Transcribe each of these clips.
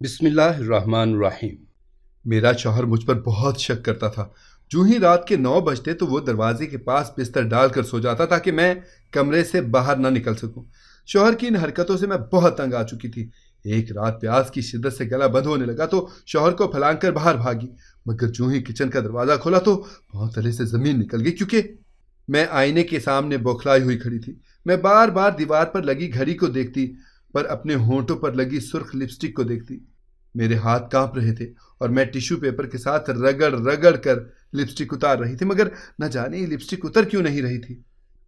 بسم اللہ الرحمن الرحیم۔ میرا شوہر مجھ پر بہت شک کرتا تھا۔ جو ہی رات کے 9 بجتے تو وہ دروازے کے پاس بستر ڈال کر سو جاتا تاکہ میں کمرے سے باہر نہ نکل سکوں۔ شوہر کی ان حرکتوں سے میں بہت تنگ آ چکی تھی۔ ایک رات پیاس کی شدت سے گلا بند ہونے لگا تو شوہر کو پھلانگ کر باہر بھاگی، مگر جو ہی کچن کا دروازہ کھولا تو پاؤں تلے سے زمین نکل گئی، کیونکہ میں آئینے کے سامنے بوکھلائی ہوئی کھڑی تھی۔ میں بار بار دیوار پر لگی گھڑی کو دیکھتی، پر اپنے ہونٹوں پر لگی سرخ لپسٹک کو دیکھتی۔ میرے ہاتھ کانپ رہے تھے اور میں ٹیشو پیپر کے ساتھ رگڑ رگڑ کر لپسٹک اتار رہی تھی، مگر نہ جانے یہ لپسٹک اتر کیوں نہیں رہی تھی۔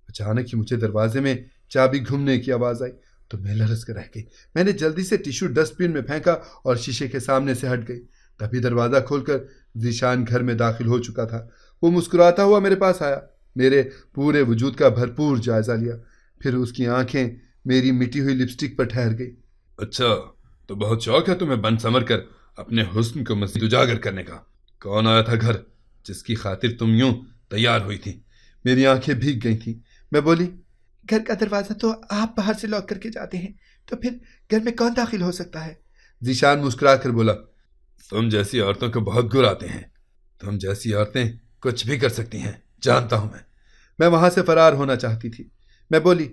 اچانک ہی مجھے دروازے میں چابی گھومنے کی آواز آئی تو میں لرز کر رہ گئی۔ میں نے جلدی سے ٹیشو ڈسٹ بن میں پھینکا اور شیشے کے سامنے سے ہٹ گئی۔ تبھی دروازہ کھول کر ذیشان گھر میں داخل ہو چکا تھا۔ وہ مسکراتا ہوا میرے پاس آیا، میرے پورے وجود کا بھرپور جائزہ لیا، پھر اس کی آنکھیں میری مٹی ہوئی لپسٹک پر ٹھہر گئی۔ اچھا، تو بہت شوق ہے تمہیں بن سمر کر اپنے حسن کو مزید اجاگر کرنے کا۔ کون آیا تھا گھر جس کی خاطر تم یوں تیار ہوئی تھی؟ میری آنکھیں بھیگ گئی تھیں۔ میں بولی، گھر کا دروازہ تو آپ باہر سے لاک کر کے جاتے ہیں، تو پھر گھر میں کون داخل ہو سکتا ہے؟ ذیشان مسکرا کر بولا، تم جیسی عورتوں کو بہت گر آتے ہیں۔ تم جیسی عورتیں کچھ بھی کر سکتی ہیں، جانتا ہوں میں وہاں سے فرار ہونا چاہتی تھی۔ میں بولی،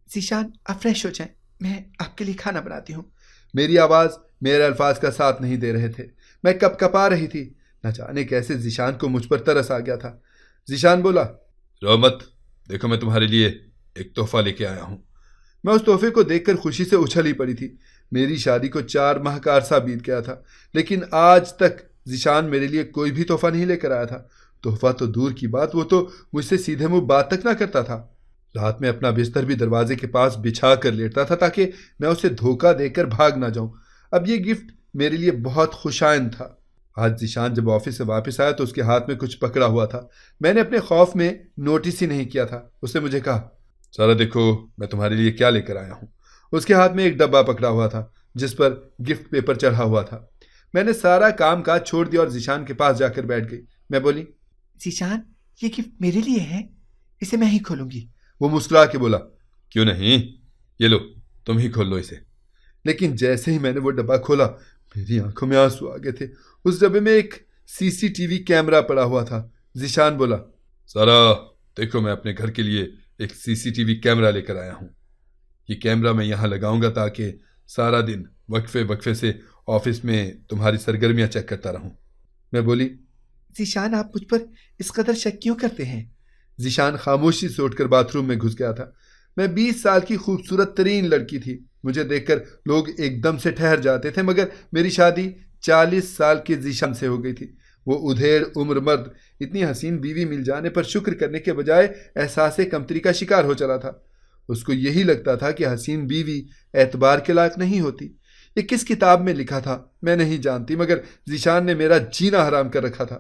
ذیشان آپ فریش ہو جائیں، میں آپ کے لیے کھانا بناتی ہوں۔ میری آواز میرے الفاظ کا ساتھ نہیں دے رہے تھے۔ میں کپ کپا رہی تھی، نہ جانے کیسے ذیشان کو مجھ پر ترس آ گیا تھا۔ ذیشان بولا، رو مت، دیکھو میں تمہارے لیے ایک تحفہ لے کے آیا ہوں۔ میں اس تحفے کو دیکھ کر خوشی سے اچھل ہی پڑی تھی۔ میری شادی کو 4 ماہ کا عرصہ بیت گیا تھا، لیکن آج تک ذیشان میرے لیے کوئی بھی تحفہ نہیں لے کر آیا تھا۔ تحفہ تو دور کی بات، وہ تو مجھ سے سیدھے منہ بات تک نہ کرتا تھا۔ رات میں اپنا بستر بھی دروازے کے پاس بچھا کر لیٹتا تھا تاکہ میں اسے دھوکہ دے کر بھاگ نہ جاؤں۔ اب یہ گفٹ میرے لیے بہت خوشائند تھا۔ آج ذیشان جب آفس سے واپس آیا تو اس کے ہاتھ میں کچھ پکڑا ہوا تھا۔ میں نے اپنے خوف میں نوٹس ہی نہیں کیا تھا۔ اس نے مجھے کہا، سارا دیکھو میں تمہارے لیے کیا لے کر آیا ہوں۔ اس کے ہاتھ میں ایک ڈبہ پکڑا ہوا تھا جس پر گفٹ پیپر چڑھا ہوا تھا۔ میں نے سارا کام کاج چھوڑ دیا اور ذیشان کے پاس جا کر بیٹھ گئی۔ میں بولی، ذیشان یہ گفٹ میرے لیے ہے، اسے میں ہی کھولوں گی۔ وہ مسکرا کے بولا، کیوں نہیں، یہ لو تم ہی کھول لو اسے۔ لیکن جیسے ہی میں نے وہ ڈبہ کھولا میری آنکھوں میں آنسو آ گئے تھے۔ اس ڈبے میں ایک CCTV کیمرہ پڑا ہوا تھا۔ ذیشان بولا، سارا دیکھو میں اپنے گھر کے لیے ایک CCTV کیمرہ لے کر آیا ہوں۔ یہ کیمرہ میں یہاں لگاؤں گا تاکہ سارا دن وقفے وقفے سے آفس میں تمہاری سرگرمیاں چیک کرتا رہوں۔ میں بولی، ذیشان آپ مجھ پر اس قدر شک کیوں کرتے ہیں؟ ذیشان خاموشی سے اٹھ کر باتھ روم میں گھس گیا تھا۔ میں 20 سال کی خوبصورت ترین لڑکی تھی۔ مجھے دیکھ کر لوگ ایک دم سے ٹھہر جاتے تھے، مگر میری شادی 40 سال کے ذیشان سے ہو گئی تھی۔ وہ ادھیڑ عمر مرد اتنی حسین بیوی مل جانے پر شکر کرنے کے بجائے احساس کمتری کا شکار ہو چلا تھا۔ اس کو یہی لگتا تھا کہ حسین بیوی اعتبار کے لائق نہیں ہوتی۔ یہ کس کتاب میں لکھا تھا میں نہیں جانتی، مگر ذیشان نے میرا جینا حرام کر رکھا تھا۔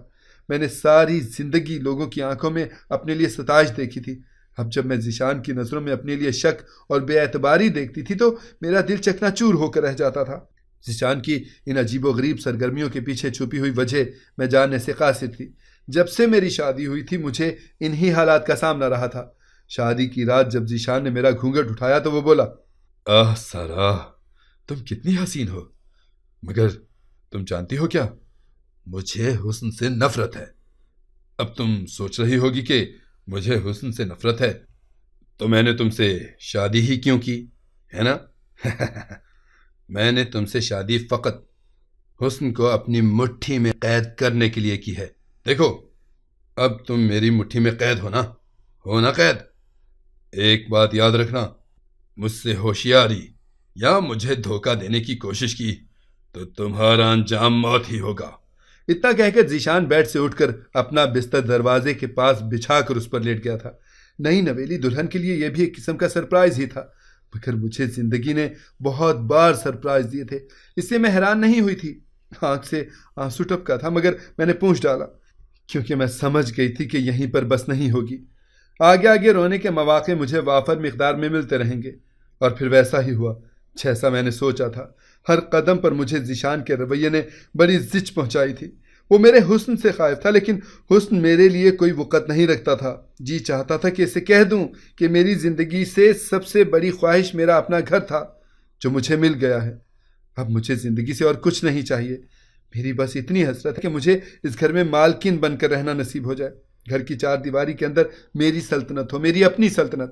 میں نے ساری زندگی لوگوں کی آنکھوں میں اپنے لیے ستائش دیکھی تھی۔ اب جب میں ذیشان کی نظروں میں اپنے لیے شک اور بے اعتباری دیکھتی تھی تو میرا دل چکنا چور ہو کر رہ جاتا تھا۔ ذیشان کی ان عجیب و غریب سرگرمیوں کے پیچھے چھپی ہوئی وجہ میں جاننے سے قاصر تھی۔ جب سے میری شادی ہوئی تھی مجھے انہی حالات کا سامنا رہا تھا۔ شادی کی رات جب ذیشان نے میرا گھونگھٹ اٹھایا تو وہ بولا، آہ سارا، تم کتنی حسین ہو، مگر تم جانتی ہو کیا، مجھے حسن سے نفرت ہے۔ اب تم سوچ رہی ہوگی کہ مجھے حسن سے نفرت ہے تو میں نے تم سے شادی ہی کیوں کی، ہے نا؟ میں نے تم سے شادی فقط حسن کو اپنی مٹھی میں قید کرنے کے لیے کی ہے۔ دیکھو اب تم میری مٹھی میں قید ہو نا قید۔ ایک بات یاد رکھنا، مجھ سے ہوشیاری یا مجھے دھوکہ دینے کی کوشش کی تو تمہارا انجام موت ہی ہوگا۔ اتنا کہہ کر ذیشان بیڈ سے اٹھ کر اپنا بستر دروازے کے پاس بچھا کر اس پر لیٹ گیا تھا۔ نئی نویلی دلہن کے لیے یہ بھی ایک قسم کا سرپرائز ہی تھا، مگر مجھے زندگی نے بہت بار سرپرائز دیے تھے، اس سے میں حیران نہیں ہوئی تھی۔ آنکھ سے آنسو ٹپکا تھا مگر میں نے پونچھ ڈالا، کیونکہ میں سمجھ گئی تھی کہ یہیں پر بس نہیں ہوگی۔ آگے آگے رونے کے مواقع مجھے وافر مقدار میں ملتے رہیں گے، اور پھر ویسا ہی ہوا جیسا میں نے سوچا تھا۔ ہر قدم پر مجھے ذیشان کے رویے نے بڑی زچ پہنچائی تھی۔ وہ میرے حسن سے خائف تھا، لیکن حسن میرے لیے کوئی وقت نہیں رکھتا تھا۔ جی چاہتا تھا کہ اسے کہہ دوں کہ میری زندگی سے سب سے بڑی خواہش میرا اپنا گھر تھا جو مجھے مل گیا ہے، اب مجھے زندگی سے اور کچھ نہیں چاہیے. میری بس اتنی حسرت ہے کہ مجھے اس گھر میں مالکن بن کر رہنا نصیب ہو جائے. گھر کی چار دیواری کے اندر میری سلطنت ہو، میری اپنی سلطنت.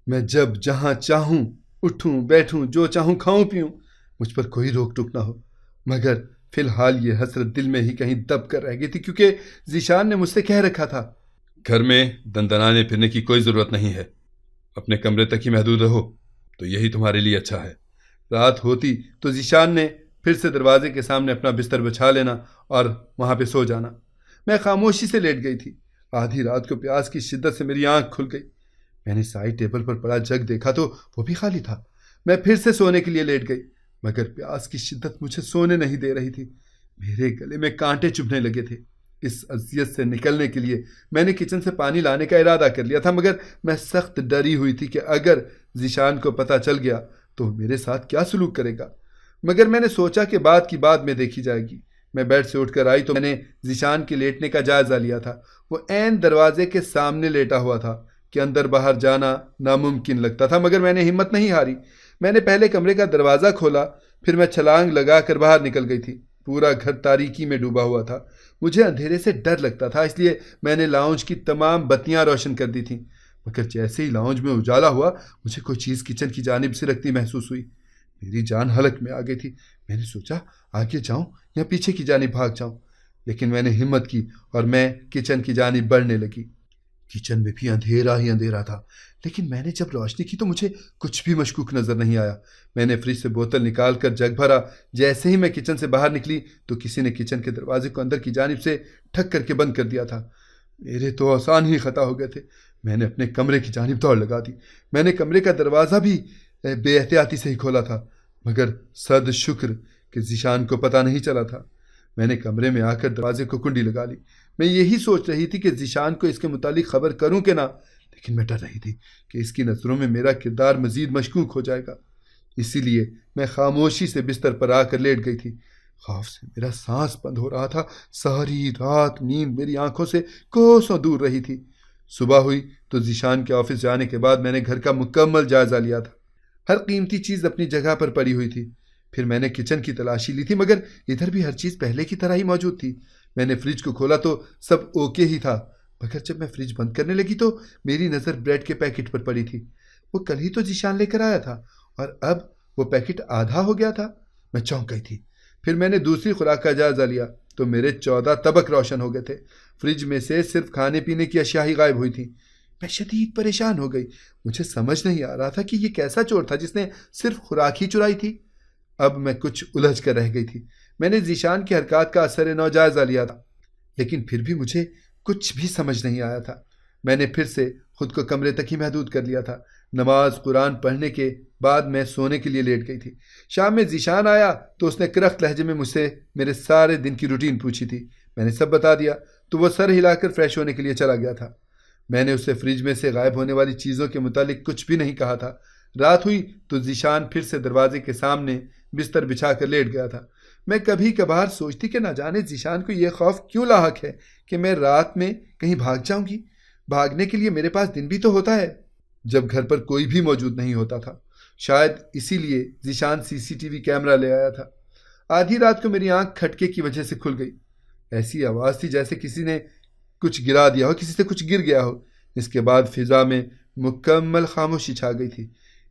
میں جب جہاں چاہوں اٹھوں بیٹھوں، جو چاہوں کھاؤں پیوں، مجھ پر کوئی روک ٹوک نہ ہو. مگر فی الحال یہ حسرت دل میں ہی کہیں دب کر رہ گئی تھی، کیونکہ ذیشان نے مجھ سے کہہ رکھا تھا گھر میں دندنانے پھرنے کی کوئی ضرورت نہیں ہے. اپنے کمرے تک ہی محدود رہو تو یہی تمہارے لیے اچھا ہے. رات ہوتی تو ذیشان نے پھر سے دروازے کے سامنے اپنا بستر بچھا لینا اور وہاں پہ سو جانا. میں خاموشی سے لیٹ گئی تھی. آدھی رات کو پیاس کی شدت سے میری آنکھ کھل گئی. میں نے سائڈ ٹیبل پر پڑا جگ دیکھا تو وہ بھی خالی تھا. میں پھر سے سونے کے لیے لیٹ گئی، مگر پیاس کی شدت مجھے سونے نہیں دے رہی تھی. میرے گلے میں کانٹے چبھنے لگے تھے. اس اذیت سے نکلنے کے لیے میں نے کچن سے پانی لانے کا ارادہ کر لیا تھا، مگر میں سخت ڈری ہوئی تھی کہ اگر ذیشان کو پتہ چل گیا تو میرے ساتھ کیا سلوک کرے گا. مگر میں نے سوچا کہ بات کی بات میں دیکھی جائے گی. میں بیڈ سے اٹھ کر آئی تو میں نے ذیشان کے لیٹنے کا جائزہ لیا تھا. وہ عین دروازے کے سامنے لیٹا ہوا تھا کہ اندر باہر جانا ناممکن لگتا تھا، مگر میں نے ہمت نہیں ہاری. میں نے پہلے کمرے کا دروازہ کھولا، پھر میں چھلانگ لگا کر باہر نکل گئی تھی. پورا گھر تاریکی میں ڈوبا ہوا تھا. مجھے اندھیرے سے ڈر لگتا تھا، اس لیے میں نے لاؤنج کی تمام بتیاں روشن کر دی تھیں. مگر جیسے ہی لاؤنج میں اجالا ہوا، مجھے کوئی چیز کچن کی جانب سے رکھتی محسوس ہوئی. میری جان حلق میں آ گئی تھی. میں نے سوچا آگے جاؤں یا پیچھے کی جانب بھاگ جاؤں، لیکن میں نے ہمت کی اور میں کچن کی جانب بڑھنے لگی. کچن میں بھی اندھیرا ہی اندھیرا تھا، لیکن میں نے جب روشنی کی تو مجھے کچھ بھی مشکوک نظر نہیں آیا. میں نے فریج سے بوتل نکال کر جگ بھرا. جیسے ہی میں کچن سے باہر نکلی تو کسی نے کچن کے دروازے کو اندر کی جانب سے ٹھک کر کے بند کر دیا تھا. میرے تو آسان ہی خطا ہو گئے تھے. میں نے اپنے کمرے کی جانب دوڑ لگا دی. میں نے کمرے کا دروازہ بھی بے احتیاطی سے ہی کھولا تھا، مگر صد شکر کہ ذیشان کو پتہ نہیں چلا تھا. میں نے کمرے میں آ کر دروازے کو کنڈی لگا لی. میں یہی سوچ رہی تھی کہ ذیشان کو اس کے متعلق خبر کروں کہ نہ، لیکن میں ڈر رہی تھی کہ اس کی نظروں میں میرا کردار مزید مشکوک ہو جائے گا. اسی لیے میں خاموشی سے بستر پر آ کر لیٹ گئی تھی. خوف سے میرا سانس بند ہو رہا تھا. ساری رات نیند میری آنکھوں سے کوسوں دور رہی تھی. صبح ہوئی تو ذیشان کے آفس جانے کے بعد میں نے گھر کا مکمل جائزہ لیا تھا. ہر قیمتی چیز اپنی جگہ پر پڑی ہوئی تھی. پھر میں نے کچن کی تلاشی لی تھی، مگر ادھر بھی ہر چیز پہلے کی طرح ہی موجود تھی. میں نے فریج کو کھولا تو سب اوکے ہی تھا، مگر جب میں فریج بند کرنے لگی تو میری نظر بریڈ کے پیکٹ پر پڑی تھی. وہ کل ہی تو ذیشان لے کر آیا تھا اور اب وہ پیکٹ آدھا ہو گیا تھا. میں چونک گئی تھی. پھر میں نے دوسری خوراک کا جائزہ لیا تو میرے 14 طبق روشن ہو گئے تھے. فریج میں سے صرف کھانے پینے کی اشیاء ہی غائب ہوئی تھیں. میں شدید پریشان ہو گئی. مجھے سمجھ نہیں آ رہا تھا کہ یہ کیسا چور تھا جس نے صرف خوراک ہی چرائی تھی. اب میں کچھ الجھ کر رہ گئی تھی. میں نے ذیشان کی حرکات کا اثر نو جائزہ لیا تھا، لیکن پھر بھی مجھے کچھ بھی سمجھ نہیں آیا تھا. میں نے پھر سے خود کو کمرے تک ہی محدود کر لیا تھا. نماز قرآن پڑھنے کے بعد میں سونے کے لیے لیٹ گئی تھی. شام میں ذیشان آیا تو اس نے کرخت لہجے میں مجھ سے میرے سارے دن کی روٹین پوچھی تھی. میں نے سب بتا دیا تو وہ سر ہلا کر فریش ہونے کے لیے چلا گیا تھا. میں نے اسے فریج میں سے غائب ہونے والی چیزوں کے متعلق کچھ بھی نہیں کہا تھا. رات ہوئی تو ذیشان پھر سے دروازے کے سامنے بستر بچھا کر لیٹ گیا تھا. میں کبھی کبھار سوچتی کہ نہ جانے ذیشان کو یہ خوف کیوں لاحق ہے کہ میں رات میں کہیں بھاگ جاؤں گی. بھاگنے کے لیے میرے پاس دن بھی تو ہوتا ہے جب گھر پر کوئی بھی موجود نہیں ہوتا تھا. شاید اسی لیے ذیشان CCTV کیمرہ لے آیا تھا. آدھی رات کو میری آنکھ کھٹکے کی وجہ سے کھل گئی. ایسی آواز تھی جیسے کسی نے کچھ گرا دیا ہو، کسی سے کچھ گر گیا ہو. اس کے بعد فضا میں مکمل خاموشی چھا گئی تھی.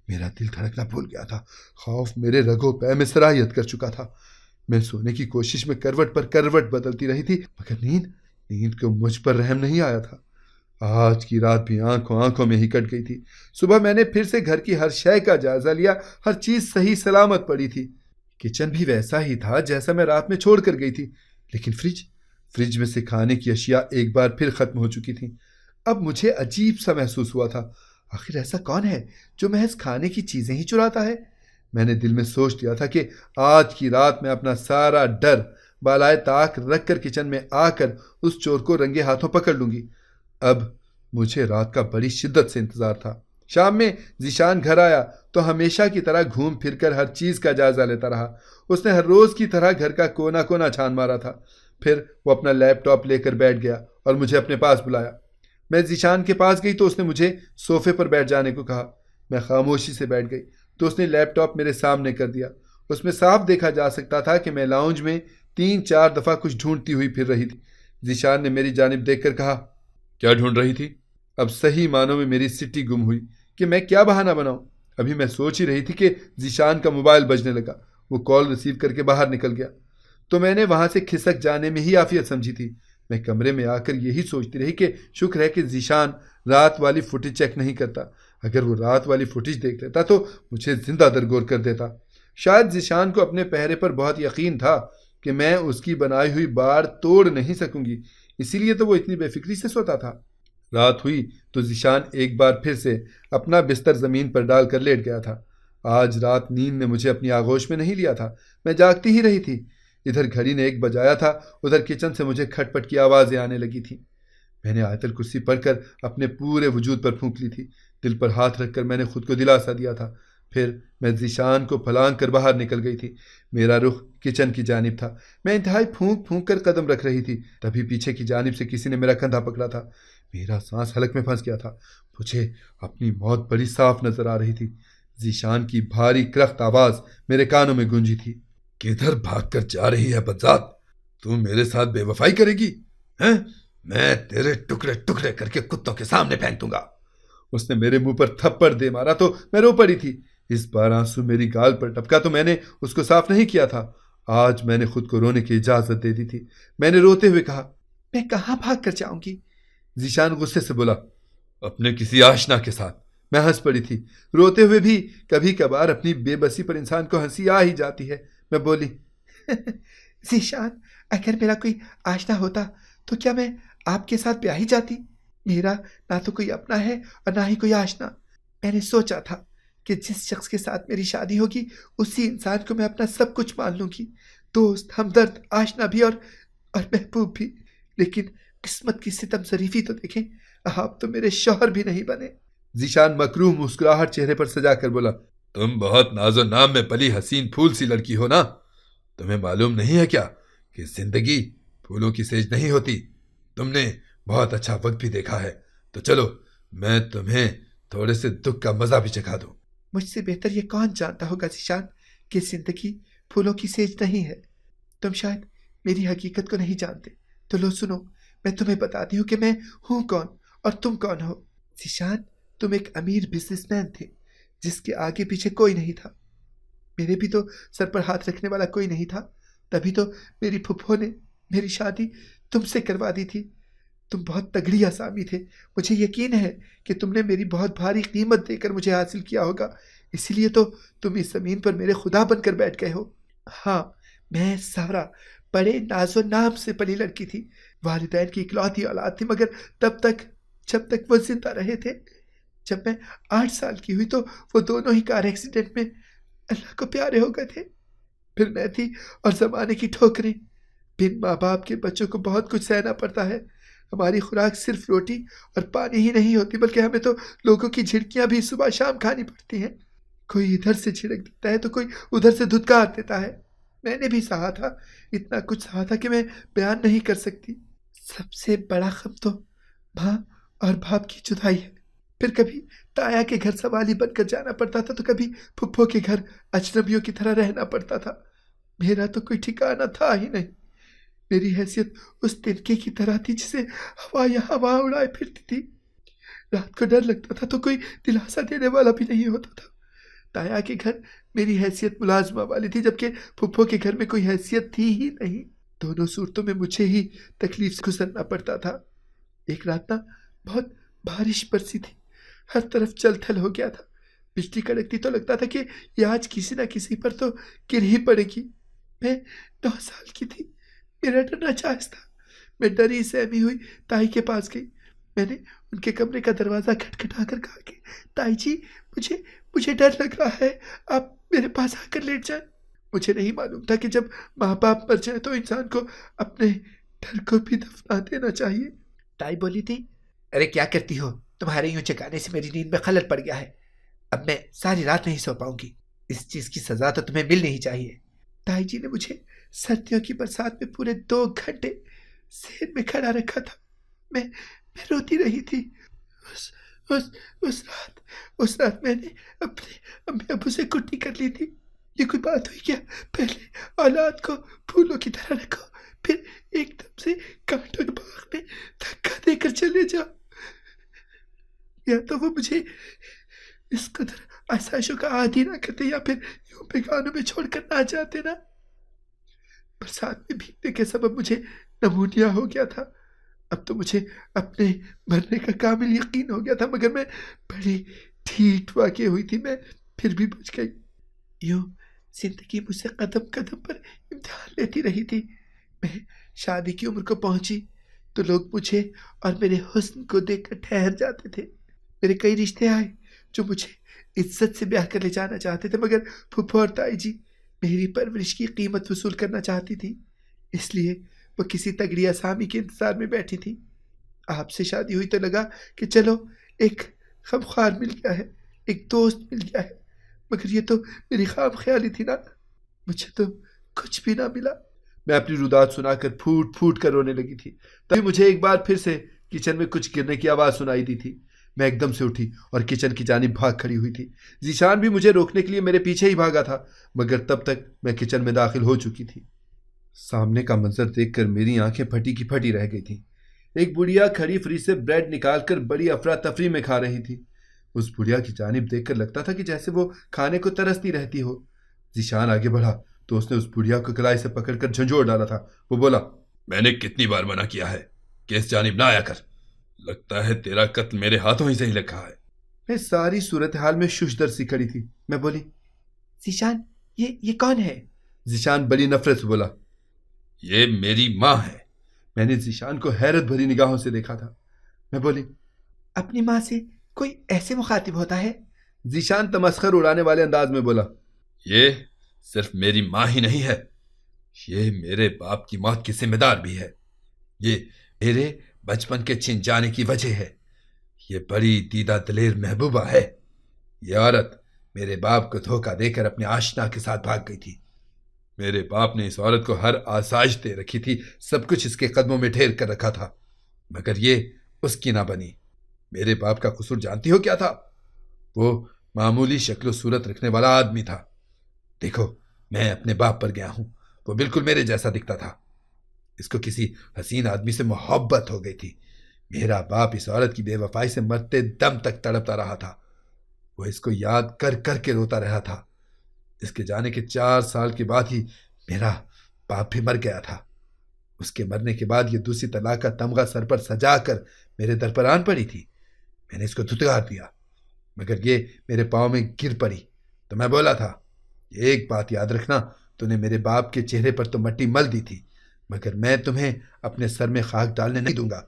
میرا دل دھڑکنا بھول گیا تھا. خوف میرے رگوں پہ میں سرایت کر چکا تھا. میں سونے کی کوشش میں کروٹ پر کروٹ بدلتی رہی تھی، مگر نیند کو مجھ پر رحم نہیں آیا تھا. آج کی رات بھی آنکھوں میں ہی کٹ گئی تھی. صبح میں نے پھر سے گھر کی ہر شے کا جائزہ لیا. ہر چیز صحیح سلامت پڑی تھی. کچن بھی ویسا ہی تھا جیسا میں رات میں چھوڑ کر گئی تھی، لیکن فریج میں سے کھانے کی اشیاء ایک بار پھر ختم ہو چکی تھیں. اب مجھے عجیب سا محسوس ہوا تھا. آخر ایسا کون ہے جو محض کھانے کی چیزیں ہی چراتا ہے؟ میں نے دل میں سوچ لیا تھا کہ آج کی رات میں اپنا سارا ڈر بالائے طاق رکھ کر کچن میں آ کر اس چور کو رنگے ہاتھوں پکڑ لوں گی. اب مجھے رات کا بڑی شدت سے انتظار تھا. شام میں ذیشان گھر آیا تو ہمیشہ کی طرح گھوم پھر کر ہر چیز کا جائزہ لیتا رہا. اس نے ہر روز کی طرح گھر کا کونا کونا چھان مارا تھا. پھر وہ اپنا لیپ ٹاپ لے کر بیٹھ گیا اور مجھے اپنے پاس بلایا. میں ذیشان کے پاس گئی تو اس نے مجھے صوفے پر بیٹھ جانے کو کہا. میں خاموشی سے بیٹھ گئی تو اس نے لیپ ٹاپ میرے سامنے کر دیا اس میں صاف دیکھا جا سکتا تھا کہ میں لاؤنج میں 3-4 دفعہ کچھ ڈھونڈتی ہوئی پھر رہی تھی۔ ذیشان نے میری جانب دیکھ کر کہا، کیا ڈھونڈ رہی تھی؟ اب صحیح معنوں میں میری سٹی گم ہوئی کہ میں کیا بہانہ بناؤں۔ ابھی میں سوچ ہی رہی تھی کہ ذیشان کا موبائل بجنے لگا۔ وہ کال ریسیو کر کے باہر نکل گیا تو میں نے وہاں سے کھسک جانے میں ہی عافیت سمجھی تھی۔ میں کمرے میں آ کر یہی سوچتی رہی کہ شکر ہے کہ ذیشان رات والی فوٹیج چیک نہیں کرتا۔ اگر وہ رات والی فوٹیج دیکھ لیتا تو مجھے زندہ درگور کر دیتا۔ شاید ذیشان کو اپنے پہرے پر بہت یقین تھا کہ میں اس کی بنائی ہوئی باڑ توڑ نہیں سکوں گی، اسی لیے تو وہ اتنی بے فکری سے سوتا تھا۔ رات ہوئی تو ذیشان ایک بار پھر سے اپنا بستر زمین پر ڈال کر لیٹ گیا تھا۔ آج رات نیند نے مجھے اپنی آغوش میں نہیں لیا تھا، میں جاگتی ہی رہی تھی۔ ادھر گھڑی نے 1 بجایا تھا، ادھر کچن سے مجھے کھٹ پٹ کی آوازیں آنے لگی تھیں۔ میں نے آیت الکرسی پڑھ کر اپنے پورے وجود پر پھونک لی تھی۔ دل پر ہاتھ رکھ کر میں نے خود کو دلاسا دیا تھا۔ پھر میں ذیشان کو پھلانگ کر باہر نکل گئی تھی۔ میرا رخ کچن کی جانب تھا۔ میں انتہائی پھونک پھونک کر قدم رکھ رہی تھی، تبھی پیچھے کی جانب سے کسی نے میرا کندھا پکڑا تھا۔ میرا سانس حلق میں پھنس گیا تھا۔ مجھے اپنی موت بڑی صاف نظر آ رہی تھی۔ ذیشان کی بھاری کرخت آواز میرے کانوں میں گونجی تھی۔ کدھر بھاگ کر جا رہی ہے بدذات؟ تو میرے ساتھ بے وفائی کرے گی؟ میں تیرے ٹکڑے ٹکڑے کر کے کتوں کے سامنے پھینک دوں گا۔ اس نے میرے منہ پر تھپڑ دے مارا تو میں رو پڑی تھی۔ اس بار آنسو میری گال پر ٹپکا تو میں نے اس کو صاف نہیں کیا تھا۔ آج میں نے خود کو رونے کی اجازت دے دی تھی۔ میں نے روتے ہوئے کہا، میں کہاں بھاگ کر جاؤں گی؟ ذیشان غصے سے بولا، اپنے کسی آشنا کے ساتھ۔ میں ہنس پڑی تھی۔ روتے ہوئے بھی کبھی کبھار اپنی بے بسی پر انسان کو ہنسی آ ہی جاتی ہے۔ میں بولی، ذیشان، اگر میرا کوئی آشنا ہوتا تو کیا میں آپ کے ساتھ بیاہی جاتی؟ میرا نہ تو کوئی اپنا ہے اور نہ ہی کوئی آشنا۔ میں نے سوچا تھا کہ جس شخص کے ساتھ میری شادی ہوگی اسی انسان کو میں اپنا سب کچھ مان لوں گی، دوست، ہمدرد، آشنا بھی اور محبوب بھی۔ لیکن قسمت کی ستم ظریفی تو دیکھیں، آپ تو میرے شوہر بھی نہیں بنے۔ ذیشان مکروہ مسکراہٹ چہرے پر سجا کر بولا، تم بہت ناز و نام میں پلی حسین پھول سی لڑکی ہو نا؟ تمہیں معلوم نہیں ہے کیا کہ زندگی پھولوں کی سیج نہیں ہوتی؟ تم نے بہت اچھا وقت بھی دیکھا ہے، تو چلو میں تمہیں تھوڑے سے دکھ کا مزہ بھی چکھا دوں۔ مجھ سے بہتر یہ کون جانتا ہوگا ذیشان کہ زندگی پھولوں کی سیج نہیں ہے۔ تم شاید میری حقیقت کو نہیں جانتے، تو لو سنو، میں تمہیں بتاتی ہوں کہ میں ہوں کون اور تم کون ہو۔ ذیشان، تم ایک امیر بزنس مین تھے جس کے آگے پیچھے کوئی نہیں تھا۔ میرے بھی تو سر پر ہاتھ رکھنے والا کوئی نہیں تھا، تبھی تو میری پھپھو نے میری شادی تم سے کروا دی تھی۔ تم بہت تگڑی آسامی تھے، مجھے یقین ہے کہ تم نے میری بہت بھاری قیمت دے کر مجھے حاصل کیا ہوگا، اسی لیے تو تم اس زمین پر میرے خدا بن کر بیٹھ گئے ہو۔ ہاں، میں سارا بڑے ناز و نام سے پلی لڑکی تھی، والدین کی اکلوتی اولاد تھی، مگر جب تک وہ زندہ رہے تھے۔ جب میں 8 سال کی ہوئی تو وہ دونوں ہی کار ایکسیڈنٹ میں اللہ کو پیارے ہو گئے تھے۔ پھر میں تھی اور زمانے کی ٹھوکریں۔ بن ماں باپ کے بچوں کو بہت کچھ سہنا پڑتا ہے۔ ہماری خوراک صرف روٹی اور پانی ہی نہیں ہوتی، بلکہ ہمیں تو لوگوں کی جھڑکیاں بھی صبح شام کھانی پڑتی ہیں۔ کوئی ادھر سے جھڑک دیتا ہے تو کوئی ادھر سے دھتکار دیتا ہے۔ میں نے بھی سہا تھا، اتنا کچھ سہا تھا کہ میں بیان نہیں کر سکتی۔ سب سے بڑا غم تو ماں اور باپ کی جدائی ہے۔ پھر کبھی تایا کے گھر سوالی بن کر جانا پڑتا تھا تو کبھی پھپھو کے گھر اجنبیوں کی طرح رہنا پڑتا تھا۔ میرا تو کوئی ٹھکانہ تھا ہی نہیں۔ میری حیثیت اس تنکے کی طرح تھی جسے ہوا یا ہوا اڑائے پھرتی تھی۔ رات کو ڈر لگتا تھا تو کوئی دلاسا دینے والا بھی نہیں ہوتا تھا۔ تایا کے گھر میری حیثیت ملازمہ والی تھی، جبکہ پھپھو کے گھر میں کوئی حیثیت تھی ہی نہیں۔ دونوں صورتوں میں مجھے ہی تکلیف سے گزرنا پڑتا تھا۔ ایک رات نا بہت بارش برسی تھی، ہر طرف چل تھل ہو گیا تھا۔ بجلی کڑکتی تو لگتا تھا کہ یہ آج کسی نہ کسی پر تو گر ہی پڑے گی۔ میں 9 سال کی تھی، میرا ڈرنا جائز تھا۔ میں ڈری سہمی ہوئی تائی کے پاس گئی۔ میں نے ان کے کمرے کا دروازہ کھٹکھٹا کر کہا کہ تائی جی، مجھے ڈر لگ رہا ہے، آپ میرے پاس آ کر لیٹ جائیں۔ مجھے نہیں معلوم تھا کہ جب ماں باپ مر جائیں تو انسان کو اپنے ڈر کو بھی دفنا دینا چاہیے۔ تائی بولی تھی، ارے کیا کرتی ہو، تمہارے یوں چکانے سے میری نیند میں خلل پڑ گیا ہے، اب میں ساری رات نہیں سو پاؤں گی، اس چیز کی سزا تو تمہیں مل نہیں چاہیے۔ تائی جی نے مجھے سردیوں کی برسات میں پورے 2 گھنٹے زیر میں کھڑا رکھا تھا۔ میں روتی رہی تھی۔ اس رات میں نے اپنے امی ابو سے کٹی کر لی تھی۔ یہ کوئی بات ہوئی کیا؟ پہلے اولاد کو پھولوں کی طرح رکھو، پھر ایک دم سے کانٹوں کے باغ میں دھکا دے کر چلے جاؤ۔ یا تو وہ مجھے اس قدر آسائشوں کا عادی نہ کرتے، یا پھر یوں بیگانوں میں چھوڑ کر نہ جاتے نا۔ برسات میں بھیگنے کے سبب مجھے نمونیا ہو گیا تھا، اب تو مجھے اپنے مرنے کا کامل یقین ہو گیا تھا، مگر میں بڑی ٹھیٹ واقع ہوئی تھی، میں پھر بھی بچ گئی۔ یوں زندگی مجھ سے قدم قدم پر امتحان لیتی رہی تھی۔ میں شادی کی عمر کو پہنچی تو لوگ مجھے اور میرے حسن کو دیکھ کر ٹھہر جاتے تھے۔ میرے کئی رشتے آئے جو مجھے عزت سے بیاہ کر لے جانا چاہتے تھے، مگر پھپھو اور تائی جی میری پرورش کی قیمت وصول کرنا چاہتی تھی، اس لیے وہ کسی تگڑی اسامی کے انتظار میں بیٹھی تھی۔ آپ سے شادی ہوئی تو لگا کہ چلو ایک غمخوار مل گیا ہے، ایک دوست مل گیا ہے، مگر یہ تو میری خواب خیالی تھی نا، مجھے تو کچھ بھی نہ ملا۔ میں اپنی رودات سنا کر پھوٹ پھوٹ کر رونے لگی تھی، تبھی مجھے ایک بار پھر سے کچن میں کچھ گرنے کی آواز سنائی دی تھی۔ میں ایک دم سے اٹھی اور کچن کی جانب بھاگ کھڑی ہوئی تھی۔ ذیشان بھی مجھے روکنے کے لیے میرے پیچھے ہی بھاگا تھا، مگر تب تک میں کچن میں داخل ہو چکی تھی۔ سامنے کا منظر دیکھ کر میری آنکھیں پھٹی کی پھٹی رہ گئی تھیں۔ ایک بڑھیا کھڑی فریج سے بریڈ نکال کر بڑی افراتفری میں کھا رہی تھی۔ اس بڑھیا کی جانب دیکھ کر لگتا تھا کہ جیسے وہ کھانے کو ترستی رہتی ہو۔ ذیشان آگے بڑھا تو اس نے اس بڑھیا کو کلائی سے پکڑ کر جھنجھوڑ ڈالا تھا۔ وہ بولا، میں نے کتنی بار منع کیا ہے کہ اس جانب نہ آیا کر، لگتا ہے تیرا قتل میرے ہاتھوں ہی سے ہی لکھا ہے۔ میں ساری صورتحال میں ششدر سی کھڑی تھی۔ میں بولی، ذیشان یہ کون ہے؟ ذیشان بڑی نفرت سے بولا، یہ میری ماں ہے۔ میں نے ذیشان کو حیرت بھری نگاہوں سے دیکھا تھا۔ میں بولی، اپنی ماں سے کوئی ایسے مخاطب ہوتا ہے؟ ذیشان تمسخر اڑانے والے انداز میں بولا، یہ صرف میری ماں ہی نہیں ہے، یہ میرے باپ کی موت کی ذمہ دار بھی ہے، یہ میرے بچپن کے چھن جانے کی وجہ ہے، یہ بڑی دیدہ دلیر محبوبہ ہے۔ یہ عورت میرے باپ کو دھوکہ دے کر اپنے آشنا کے ساتھ بھاگ گئی تھی۔ میرے باپ نے اس عورت کو ہر آسائش دے رکھی تھی، سب کچھ اس کے قدموں میں ڈھیر کر رکھا تھا، مگر یہ اس کی نہ بنی۔ میرے باپ کا قصور جانتی ہو کیا تھا؟ وہ معمولی شکل و صورت رکھنے والا آدمی تھا۔ دیکھو، میں اپنے باپ پر گیا ہوں، وہ بالکل میرے جیسا دکھتا تھا۔ اس کو کسی حسین آدمی سے محبت ہو گئی تھی۔ میرا باپ اس عورت کی بے وفائی سے مرتے دم تک تڑپتا رہا تھا، وہ اس کو یاد کر کر کے روتا رہا تھا۔ اس کے جانے کے 4 سال کے بعد ہی میرا باپ بھی مر گیا تھا۔ اس کے مرنے کے بعد یہ دوسری طلاق کا تمغہ سر پر سجا کر میرے در پر آن پڑی تھی۔ میں نے اس کو دھتکار دیا، مگر یہ میرے پاؤں میں گر پڑی تو میں بولا تھا، ایک بات یاد رکھنا، تو نے میرے باپ کے چہرے پر تو مٹی مل دی تھی، مگر میں تمہیں اپنے سر میں خاک ڈالنے نہیں دوں گا۔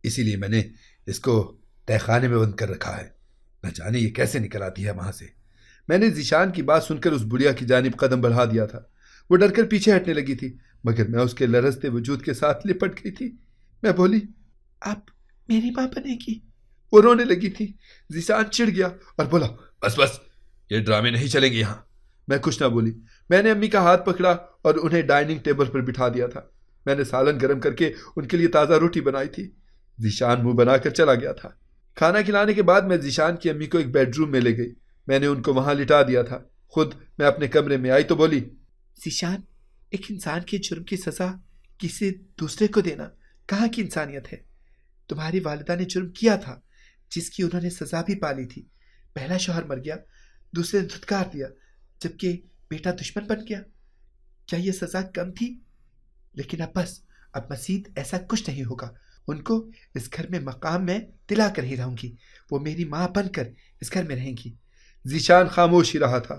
اسی لیے میں نے اس کو تہ خانے میں بند کر رکھا ہے، نہ جانے یہ کیسے نکل آتی ہے وہاں سے۔ میں نے ذیشان کی بات سن کر اس بڑھیا کی جانب قدم بڑھا دیا تھا۔ وہ ڈر کر پیچھے ہٹنے لگی تھی، مگر میں اس کے لرزتے وجود کے ساتھ لپٹ گئی تھی۔ میں بولی، آپ میری ماں بنے گی؟ وہ رونے لگی تھی۔ ذیشان چڑ گیا اور بولا، بس بس، یہ ڈرامے نہیں چلیں گے یہاں۔ میں کچھ نہ بولی۔ میں نے امی کا ہاتھ پکڑا اور انہیں ڈائننگ ٹیبل پر بٹھا دیا تھا۔ میں نے سالن گرم کر کے ان کے لیے تازہ روٹی بنائی تھی۔ ذیشان منہ بنا کر چلا گیا تھا۔ کھانا کھلانے کے بعد میں ذیشان کی امی کو ایک بیڈ روم میں لے گئی۔ میں نے ان کو وہاں لٹا دیا تھا۔ خود میں اپنے کمرے میں آئی تو بولی، ذیشان، ایک انسان کے جرم کی سزا کسی دوسرے کو دینا کہاں کی انسانیت ہے؟ تمہاری والدہ نے جرم کیا تھا جس کی انہوں نے سزا بھی پالی تھی۔ پہلا شوہر مر گیا، دوسرے نے دھتکار دیا، جبکہ بیٹا دشمن بن گیا۔ کیا یہ سزا کم تھی؟ لیکن اب بس، اب مزید ایسا کچھ نہیں ہوگا۔ ان کو اس گھر میں مقام میں دلا کر ہی رہوں گی، وہ میری ماں بن کر اس گھر میں رہیں گی۔ ذیشان خاموش ہی رہا تھا۔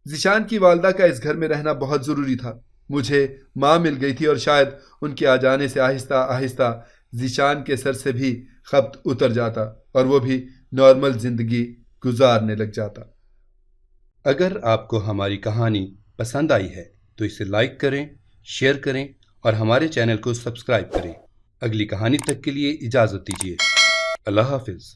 ذیشان کی والدہ کا اس گھر میں رہنا بہت ضروری تھا۔ مجھے ماں مل گئی تھی اور شاید ان کے آ جانے سے آہستہ آہستہ ذیشان کے سر سے بھی خبط اتر جاتا اور وہ بھی نارمل زندگی گزارنے لگ جاتا۔ اگر آپ کو ہماری کہانی پسند آئی ہے تو اسے لائک کریں، شیئر کریں اور ہمارے چینل کو سبسکرائب کریں۔ اگلی کہانی تک کے لیے اجازت دیجیے۔ اللہ حافظ۔